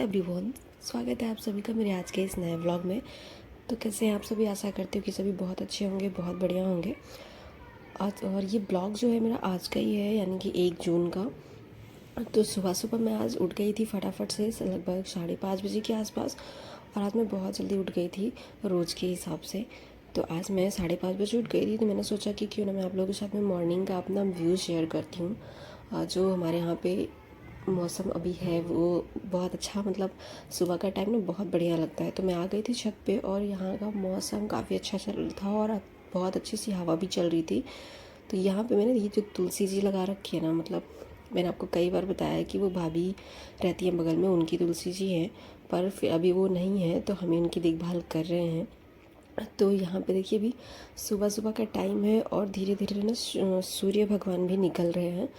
Everyone, स्वागत है आप सभी का मेरे आज के इस नए व्लॉग में। तो कैसे हैं आप सभी? आशा करती हूँ कि सभी बहुत अच्छे होंगे, बहुत बढ़िया होंगे। आज और ये ब्लॉग जो है मेरा आज का ही है, यानी कि 1 जून का। तो सुबह सुबह मैं आज उठ गई थी फटाफट से लगभग 5:30 बजे के आसपास। और आज मैं बहुत जल्दी उठ गई थी रोज़ के हिसाब से। तो आज मैं 5:30 बजे उठ गई थी। तो मैंने सोचा कि क्यों ना मैं आप लोगों के साथ में मॉर्निंग का अपना व्यू शेयर करती हूँ। जो हमारे यहाँ पे मौसम अभी है वो बहुत अच्छा, मतलब सुबह का टाइम ना बहुत बढ़िया लगता है। तो मैं आ गई थी छत पे और यहाँ का मौसम काफ़ी अच्छा चल रहा था और बहुत अच्छी सी हवा भी चल रही थी। तो यहाँ पे मैंने ये जो तुलसी जी लगा रखी है ना, मतलब मैंने आपको कई बार बताया है कि वो भाभी रहती है बगल में, उनकी तुलसी जी है, पर फिर अभी वो नहीं है तो हम इनकी देखभाल कर रहे हैं। तो यहाँ पे देखिए अभी सुबह सुबह का टाइम है और धीरे धीरे ना सूर्य भगवान भी निकल रहे हैं।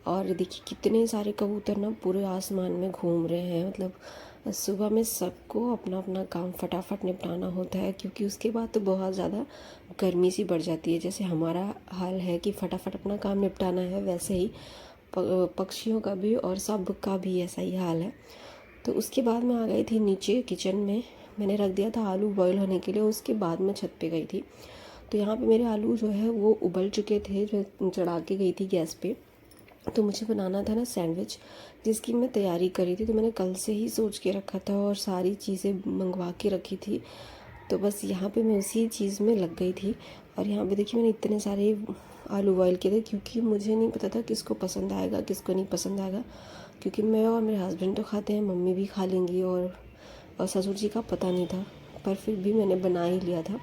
और देखिए कितने सारे कबूतर ना पूरे आसमान में घूम रहे हैं। मतलब सुबह में सबको अपना अपना काम फटाफट निपटाना होता है, क्योंकि उसके बाद तो बहुत ज़्यादा गर्मी सी बढ़ जाती है। जैसे हमारा हाल है कि फटाफट अपना काम निपटाना है, वैसे ही पक्षियों का भी और सब का भी ऐसा ही हाल है। तो उसके बाद मैं आ गई थी नीचे किचन में। मैंने रख दिया था आलू बॉईल होने के लिए, उसके बाद मैं छत पे गई थी। तो यहाँ पे मेरे आलू जो है वो उबल चुके थे, जो चढ़ा के गई थी गैस पे। तो मुझे बनाना था ना सैंडविच, जिसकी मैं तैयारी करी थी। तो मैंने कल से ही सोच के रखा था और सारी चीज़ें मंगवा के रखी थी। तो बस यहाँ पे मैं उसी चीज़ में लग गई थी। और यहाँ पे देखिए मैंने इतने सारे आलू बॉयल किए थे, क्योंकि मुझे नहीं पता था किसको पसंद आएगा किसको नहीं पसंद आएगा। क्योंकि मैं और मेरे हस्बैंड तो खाते हैं, मम्मी भी खा लेंगी, और ससुर जी का पता नहीं था, पर फिर भी मैंने बना ही लिया था।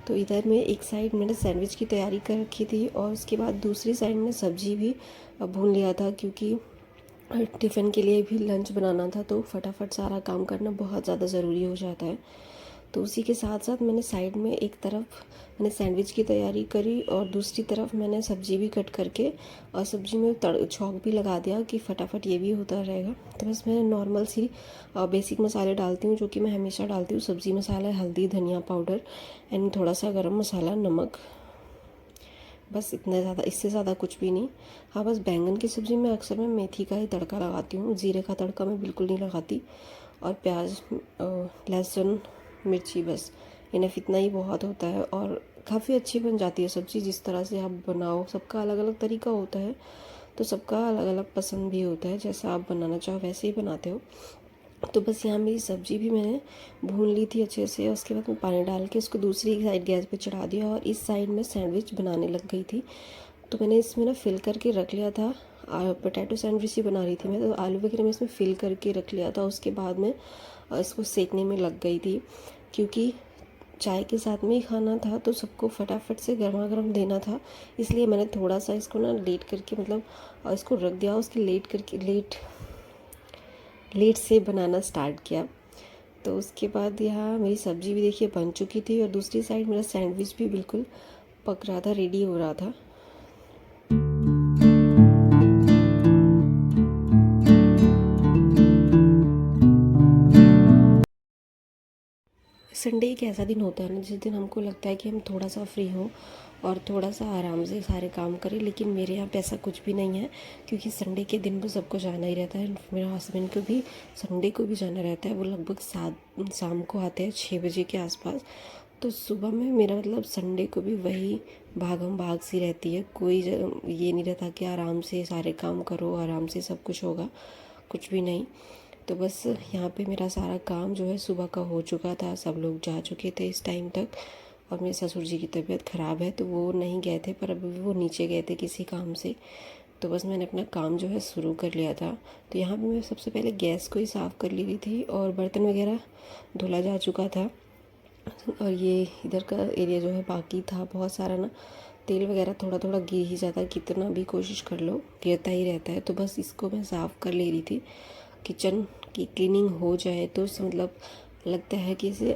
तो इधर में एक साइड मैंने सैंडविच की तैयारी कर रखी थी और उसके बाद दूसरी साइड में सब्ज़ी भी भून लिया था, क्योंकि टिफ़िन के लिए भी लंच बनाना था। तो फटाफट सारा काम करना बहुत ज़्यादा ज़रूरी हो जाता है। तो उसी के साथ साथ मैंने साइड में एक तरफ मैंने सैंडविच की तैयारी करी और दूसरी तरफ मैंने सब्ज़ी भी कट करके और सब्ज़ी में छौंक भी लगा दिया कि फटाफट ये भी होता रहेगा। तो बस मैं नॉर्मल सी बेसिक मसाले डालती हूँ, जो कि मैं हमेशा डालती हूँ। सब्ज़ी मसाला, हल्दी, धनिया पाउडर एंड थोड़ा सा गरम मसाला, नमक, बस इतना ज़्यादा, इससे ज़्यादा कुछ भी नहीं। हाँ, बस बैंगन की सब्ज़ी में अक्सर मैं मेथी का ही तड़का लगाती हूँ, ज़ीरे का तड़का मैं बिल्कुल नहीं लगाती। और प्याज, लहसुन, मिर्ची, बस इनफ, इतना ही बहुत होता है और काफ़ी अच्छी बन जाती है सब्ज़ी। जिस तरह से आप बनाओ, सबका अलग अलग तरीका होता है, तो सबका अलग अलग पसंद भी होता है। जैसा आप बनाना चाहो वैसे ही बनाते हो। तो बस यहाँ मेरी सब्ज़ी भी मैंने भून ली थी अच्छे से। उसके बाद मैं पानी डाल के उसको दूसरी साइड गैस पे चढ़ा दिया और इस साइड में सैंडविच बनाने लग गई थी। तो मैंने इसमें ना फिल करके रख लिया था। पोटैटो सैंडविच ही बना रही थी मैं, तो आलू वगैरह मैं इसमें फिल करके रख लिया था। उसके बाद मैं इसको सेकने में लग गई थी, क्योंकि चाय के साथ में ही खाना था, तो सबको फटाफट से गर्मा गर्म देना था। इसलिए मैंने थोड़ा सा इसको ना लेट करके, मतलब इसको रख दिया। उसके लेट से बनाना स्टार्ट किया। तो उसके बाद यहाँ मेरी सब्ज़ी भी देखिए बन चुकी थी और दूसरी साइड मेरा सैंडविच भी बिल्कुल पक रहा था, रेडी हो रहा था। संडे एक ऐसा दिन होता है ना, जिस दिन हमको लगता है कि हम थोड़ा सा फ्री हों और थोड़ा सा आराम से सारे काम करें। लेकिन मेरे यहाँ पे ऐसा कुछ भी नहीं है, क्योंकि संडे के दिन पर सबको जाना ही रहता है। मेरे हस्बैंड को भी संडे को भी जाना रहता है। वो लगभग शाम को आते हैं 6 बजे के आसपास। तो सुबह में मेरा मतलब संडे को भी वही भागम भाग सी रहती है। कोई ये नहीं रहता कि आराम से सारे काम करो, आराम से सब कुछ होगा, कुछ भी नहीं। तो बस यहाँ पे मेरा सारा काम जो है सुबह का हो चुका था। सब लोग जा चुके थे इस टाइम तक। और मेरे ससुर जी की तबीयत ख़राब है, तो वो नहीं गए थे, पर अभी वो नीचे गए थे किसी काम से। तो बस मैंने अपना काम जो है शुरू कर लिया था। तो यहाँ पे मैं सबसे पहले गैस को ही साफ़ कर ली थी और बर्तन वगैरह धुला जा चुका था। और ये इधर का एरिया जो है बाकी था बहुत सारा ना, तेल वगैरह थोड़ा थोड़ा गिर ही जाता है, कितना भी कोशिश कर लो गिरता ही रहता है। तो बस इसको मैं साफ़ कर ले रही थी। किचन की क्लीनिंग हो जाए तो मतलब लगता है कि इसे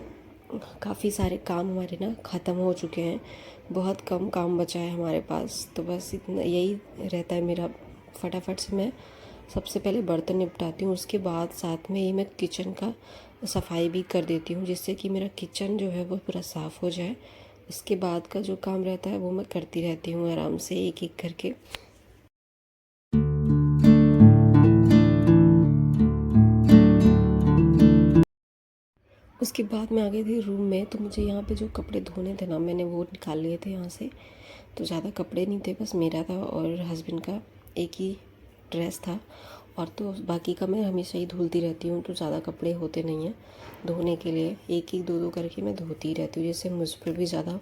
काफ़ी सारे काम हमारे ना ख़त्म हो चुके हैं, बहुत कम काम बचा है हमारे पास। तो बस इतना यही रहता है मेरा। फटाफट से मैं सबसे पहले बर्तन निपटाती हूँ, उसके बाद साथ में ही मैं किचन का सफाई भी कर देती हूँ, जिससे कि मेरा किचन जो है वो पूरा साफ़ हो जाए। इसके बाद का जो काम रहता है वो मैं करती रहती हूँ आराम से एक एक करके। उसके बाद मैं आ गई थी रूम में। तो मुझे यहाँ पे जो कपड़े धोने थे ना, मैंने वो निकाल लिए थे यहाँ से। तो ज़्यादा कपड़े नहीं थे, बस मेरा था और हस्बैंड का एक ही ड्रेस था, और तो बाकी का मैं हमेशा ही धुलती रहती हूँ। तो ज़्यादा कपड़े होते नहीं हैं धोने के लिए, एक एक दो दो करके मैं धोती रहती हूँ, जिससे मुझ पर भी ज़्यादा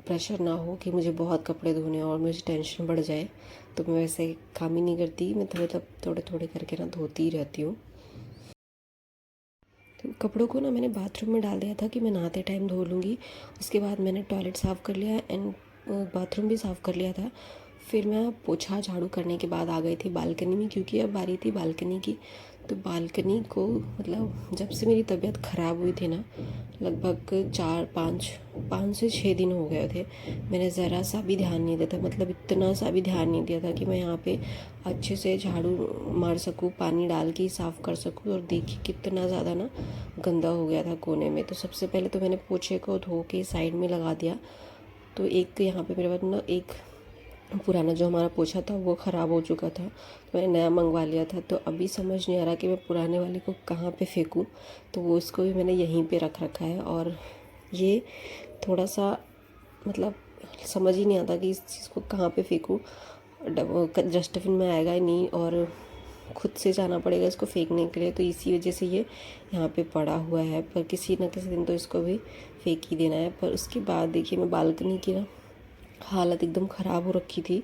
प्रेशर ना हो कि मुझे बहुत कपड़े धोने और मुझे टेंशन बढ़ जाए। तो मैं वैसे काम ही नहीं करती, मैं थोड़े थोड़े करके ना धोती ही रहती हूँ। तो कपड़ों को ना मैंने बाथरूम में डाल दिया था कि मैं नहाते टाइम धो लूँगी। उसके बाद मैंने टॉयलेट साफ़ कर लिया एंड बाथरूम भी साफ़ कर लिया था। फिर मैं पोछा झाड़ू करने के बाद आ गई थी बालकनी में, क्योंकि अब बारी थी बालकनी की। तो बालकनी को मतलब जब से मेरी तबीयत ख़राब हुई थी ना, लगभग 5 से 6 दिन हो गए थे, मैंने ज़रा सा भी ध्यान नहीं दिया था। मतलब इतना सा भी ध्यान नहीं दिया था कि मैं यहाँ पे अच्छे से झाड़ू मार सकूँ, पानी डाल के साफ़ कर सकूँ। और देखिए कितना ज़्यादा ना गंदा हो गया था कोने में। तो सबसे पहले तो मैंने पोछे को धो के साइड में लगा दिया। तो एक यहाँ पे मेरे पास ना एक पुराना जो हमारा पोछा था वो ख़राब हो चुका था, तो मैंने नया मंगवा लिया था। तो अभी समझ नहीं आ रहा कि मैं पुराने वाले को कहाँ पे फेंकूँ। तो वो इसको भी मैंने यहीं पे रख रखा है। और ये थोड़ा सा मतलब समझ ही नहीं आता कि इस चीज़ को कहाँ पे फेंकूँ। डस्टबिन में आएगा ही नहीं और खुद से जाना पड़ेगा इसको फेंकने के लिए। तो इसी वजह से ये यहाँ पे पड़ा हुआ है, पर किसी न किसी दिन तो इसको भी फेंक ही देना है। पर उसके बाद देखिए मैं बालकनी की ना हालत एकदम ख़राब हो रखी थी।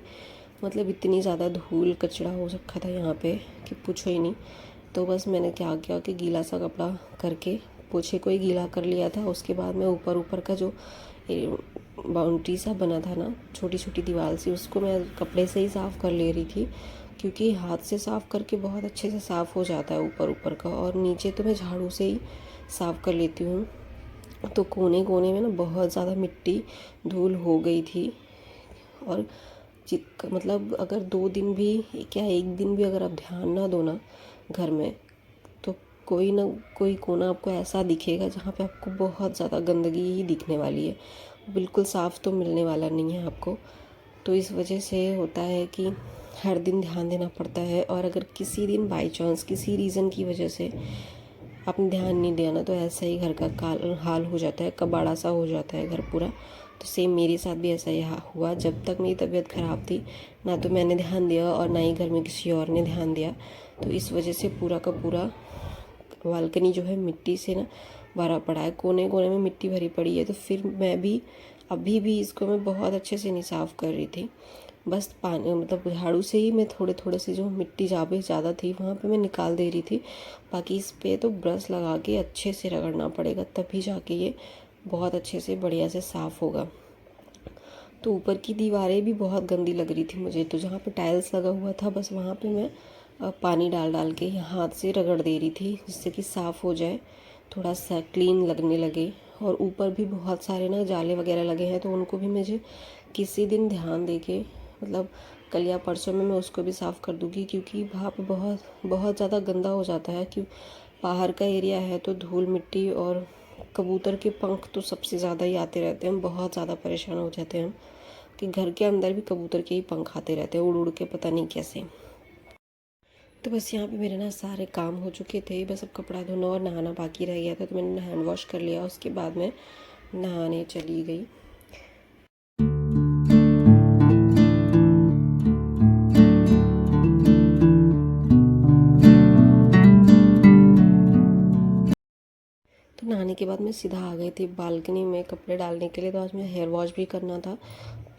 मतलब इतनी ज़्यादा धूल कचरा हो रखा था यहाँ पे कि पूछो ही नहीं। तो बस मैंने क्या किया कि गीला सा कपड़ा करके पोछे को ही गीला कर लिया था। उसके बाद मैं ऊपर का जो बाउंड्री सा बना था ना, छोटी छोटी दीवार सी, उसको मैं कपड़े से ही साफ़ कर ले रही थी, क्योंकि हाथ से साफ़ करके बहुत अच्छे से साफ़ हो जाता है ऊपर का। और नीचे तो मैं झाड़ू से ही साफ़ कर लेती हूँ। तो कोने कोने में ना बहुत ज़्यादा मिट्टी धूल हो गई थी। और मतलब अगर 2 दिन भी क्या 1 दिन भी अगर आप ध्यान ना दो ना घर में, तो कोई ना कोई कोना आपको ऐसा दिखेगा जहाँ पे आपको बहुत ज़्यादा गंदगी ही दिखने वाली है। बिल्कुल साफ़ तो मिलने वाला नहीं है आपको। तो इस वजह से होता है कि हर दिन ध्यान देना पड़ता है। और अगर किसी दिन बाई चांस किसी रीज़न की वजह से आपने ध्यान नहीं दिया ना, तो ऐसा ही घर का हाल हो जाता है, कबाड़ा सा हो जाता है घर पूरा। तो सेम मेरे साथ भी ऐसा ही हुआ। जब तक मेरी तबीयत ख़राब थी ना, तो मैंने ध्यान दिया और ना ही घर में किसी और ने ध्यान दिया। तो इस वजह से पूरा का पूरा बालकनी जो है मिट्टी से ना भरा पड़ा है, कोने कोने में मिट्टी भरी पड़ी है। तो फिर मैं भी अभी भी इसको मैं बहुत अच्छे से नहीं साफ़ कर रही थी, बस पानी मतलब झाड़ू से ही मैं थोड़े थोड़े से जो मिट्टी जहाँ पे ज़्यादा थी वहाँ पे मैं निकाल दे रही थी। बाकी इस पे तो ब्रश लगा के अच्छे से रगड़ना पड़ेगा, तभी जाके ये बहुत अच्छे से बढ़िया से साफ़ होगा। तो ऊपर की दीवारें भी बहुत गंदी लग रही थी मुझे। तो जहाँ पे टाइल्स लगा हुआ था बस वहाँ पे मैं पानी डाल डाल के हाथ से रगड़ दे रही थी, जिससे कि साफ़ हो जाए, थोड़ा सा क्लीन लगने लगे। और ऊपर भी बहुत सारे ना जाले वगैरह लगे हैं, तो उनको भी मुझे किसी दिन ध्यान दे के मतलब कल या परसों में मैं उसको भी साफ़ कर दूँगी, क्योंकि वहाँ पे बहुत बहुत ज़्यादा गंदा हो जाता है। क्यों बाहर का एरिया है तो धूल मिट्टी और कबूतर के पंख तो सबसे ज़्यादा ही आते रहते हैं। बहुत ज़्यादा परेशान हो जाते हैं कि घर के अंदर भी कबूतर के ही पंख आते रहते हैं उड़ उड़ के, पता नहीं कैसे। तो बस यहाँ पे मेरे ना सारे काम हो चुके थे, बस अब कपड़ा धोना और नहाना बाकी रह गया था। तो मैंने हैंड वॉश कर लिया, उसके बाद मैं नहाने चली गई। तो नहाने के बाद मैं सीधा आ गई थी बालकनी में कपड़े डालने के लिए। तो आज मैं हेयर वॉश भी करना था,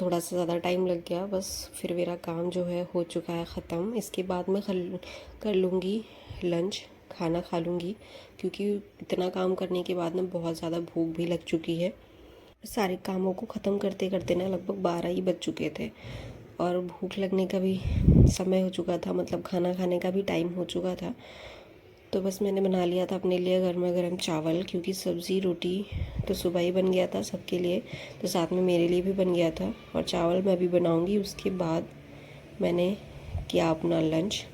थोड़ा सा ज़्यादा टाइम लग गया। बस फिर मेरा काम जो है हो चुका है ख़त्म। इसके बाद मैं कर लूँगी लंच, खाना खा लूँगी, क्योंकि इतना काम करने के बाद ना बहुत ज़्यादा भूख भी लग चुकी है। सारे कामों को ख़त्म करते करते ना लगभग 12 ही बज चुके थे, और भूख लगने का भी समय हो चुका था, मतलब खाना खाने का भी टाइम हो चुका था। तो बस मैंने बना लिया था अपने लिए गर्मा गर्म चावल, क्योंकि सब्ज़ी रोटी तो सुबह ही बन गया था सबके लिए, तो साथ में मेरे लिए भी बन गया था। और चावल मैं भी बनाऊंगी। उसके बाद मैंने किया अपना लंच।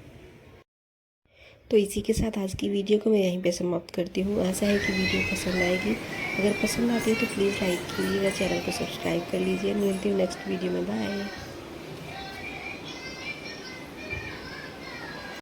तो इसी के साथ आज की वीडियो को मैं यहीं पे समाप्त करती हूँ। आशा है कि वीडियो पसंद आएगी। अगर पसंद आती है तो प्लीज़ लाइक कीजिएगा, चैनल को सब्सक्राइब कर लीजिए। मिलती हूँ नेक्स्ट वीडियो में, बाय।